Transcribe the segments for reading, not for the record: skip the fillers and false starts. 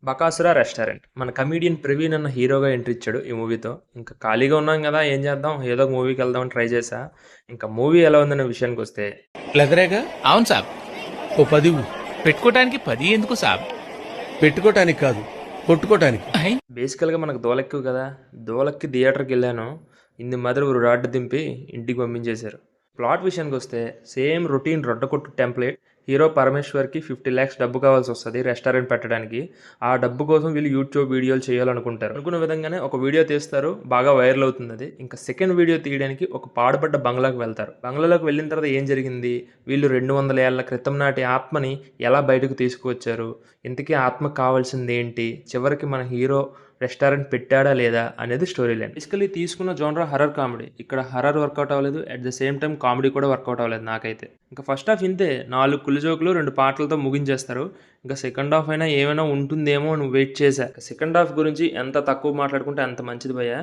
Bakasura restaurant మన comedian Praveen అన్న హీరోగా ఎంట్రీ ఇచ్చాడు ఈ మూవీతో. ఇంకా ఖాళీగా ఉన్నాం కదా, ఏం చేద్దాం, ఏదో ఒక మూవీకి వెళ్దామని ట్రై చేశా. ఇంకా మూవీ ఎలా ఉందనే విషయానికి వస్తే, లెదరేగా అవును సాబ్. ఓ 10 ఇవ్వు. పెట్టుకోవటానికి 10 ఎందుకు సాబ్? పెట్టుకోటానికి కాదు, కొట్టుకోటానికి. అహై, బేసికల్గా మనకు దోలెక్కువ కదా, దోలెక్కి థియేటర్కి వెళ్ళాను. ఇంది మాదిరి రాడ్ దింపి ఇంటికి పంపించేశారు. ప్లాట్ విషయానికి వస్తే సేమ్ రొటీన్ రొట్టకొట్టు టెంప్లెట్. హీరో పరమేశ్వర్కి 50 lakhs డబ్బు కావాల్సి వస్తుంది రెస్టారెంట్ పెట్టడానికి. ఆ డబ్బు కోసం వీళ్ళు యూట్యూబ్ వీడియోలు చేయాలనుకుంటారు. అనుకున్న విధంగానే ఒక వీడియో తీస్తారు, బాగా వైరల్ అవుతుంది అది. ఇంకా సెకండ్ వీడియో తీయడానికి ఒక పాడుపడ్డ బంగ్లాకు వెళ్తారు. బంగ్లాలోకి వెళ్ళిన తర్వాత ఏం జరిగింది, వీళ్ళు 200 ఏళ్ల క్రితం నాటి ఆత్మని ఎలా బయటకు తీసుకువచ్చారు, ఇంతకీ ఆత్మకు కావాల్సింది ఏంటి, చివరికి మన హీరో రెస్టారెంట్ పెట్టాడా లేదా అనేది స్టోరీ లైన్. బేసికలీ తీసుకున్న జోనరా హర్రర్ కామెడీ. ఇక్కడ హర్రర్ వర్కౌట్ అవ్వలేదు, at the same time comedy కూడా వర్కౌట్ అవ్వలేదు నాకైతే. ఇంకా ఫస్ట్ హాఫ్ ఇంతే, 4 కుళ్ళు జోకులు 2 పాటలతో ముగించేస్తారు. ఇంకా సెకండ్ హాఫ్ అయినా ఏమైనా ఉంటుందేమో అని వెయిట్ చేశా. సెకండ్ హాఫ్ గురించి ఎంత తక్కువ మాట్లాడుకుంటే అంత మంచిది భయ్యా.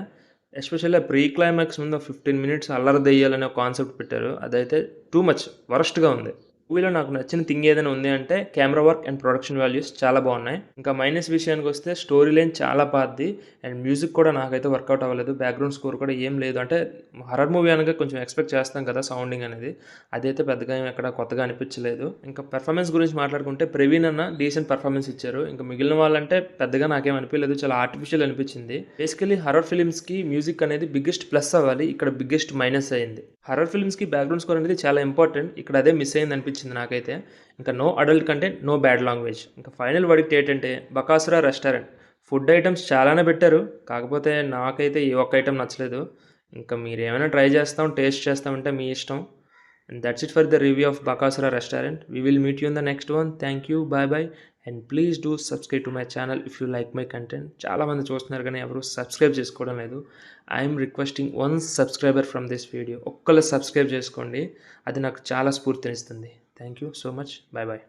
ఎస్పెషల్లీ ప్రీ క్లైమాక్స్ ముందు 15 minutes అల్లరి దెయ్యాలనే కాన్సెప్ట్ పెట్టారు, అదైతే టూ మచ్ వరస్ట్గా ఉంది. మూవీలో నాకు నచ్చిన థింగ్ ఏదైనా ఉంది అంటే camera work and production values చాలా బాగున్నాయి. ఇంకా మైనస్ విషయానికి వస్తే స్టోరీ లైన్ చాలా పాతది అండ్ మ్యూజిక్ కూడా నాకైతే వర్కౌట్ అవ్వలేదు. బ్యాక్గ్రౌండ్ స్కోర్ కూడా ఏం లేదు. అంటే హర్రర్ మూవీ అనగా కొంచెం ఎక్స్పెక్ట్ చేస్తాం కదా సౌండింగ్ అనేది, అదైతే పెద్దగా ఎక్కడ కొత్తగా అనిపించలేదు. ఇంకా పెర్ఫార్మెన్స్ గురించి మాట్లాడుకుంటే ప్రవీణ్ అన్న డీసెంట్ పెర్ఫార్మెన్స్ ఇచ్చారు. ఇంకా మిగిలిన వాళ్ళంటే పెద్దగా నాకేం అనిపించలేదు, చాలా ఆర్టిఫిషియల్ అనిపించింది. బేసికలీ హర్రర్ ఫిల్మ్స్కి మ్యూజిక్ అనేది బిగ్గెస్ట్ ప్లస్ అవ్వాలి, ఇక్కడ బిగ్గెస్ట్ మైనస్ అయింది. హర్రర్ ఫిల్మ్స్కి బ్యాక్గ్రౌండ్ స్కోర్ అనేది చాలా ఇంపార్టెంట్, ఇక్కడ అదే మిస్ అయింది అనిపించింది నాకైతే. ఇంకా no adult content, no bad language. ఇంకా ఫైనల్ వర్డిక్ట్ ఏంటంటే బకాసుర రెస్టారెంట్. ఫుడ్ ఐటమ్స్ చాలానే పెట్టారు, కాకపోతే నాకైతే ఏ ఒక్క ఐటమ్ నచ్చలేదు. ఇంకా మీరు ఏమైనా ట్రై చేస్తాం, టేస్ట్ చేస్తామంటే మీ ఇష్టం. And that's it for the review of Bakasura restaurant. We will meet you in the next one. Thank you, bye bye. And please do subscribe to my channel if you like my content. చాలామంది చూస్తున్నారు కానీ ఎవరు subscribe చేసుకోవడం లేదు. I'm requesting 1 subscriber from this video. ఒక్కళ్ళు subscribe చేసుకోండి, అది నాకు చాలా స్ఫూర్తినిస్తుంది. Thank you so much, bye bye.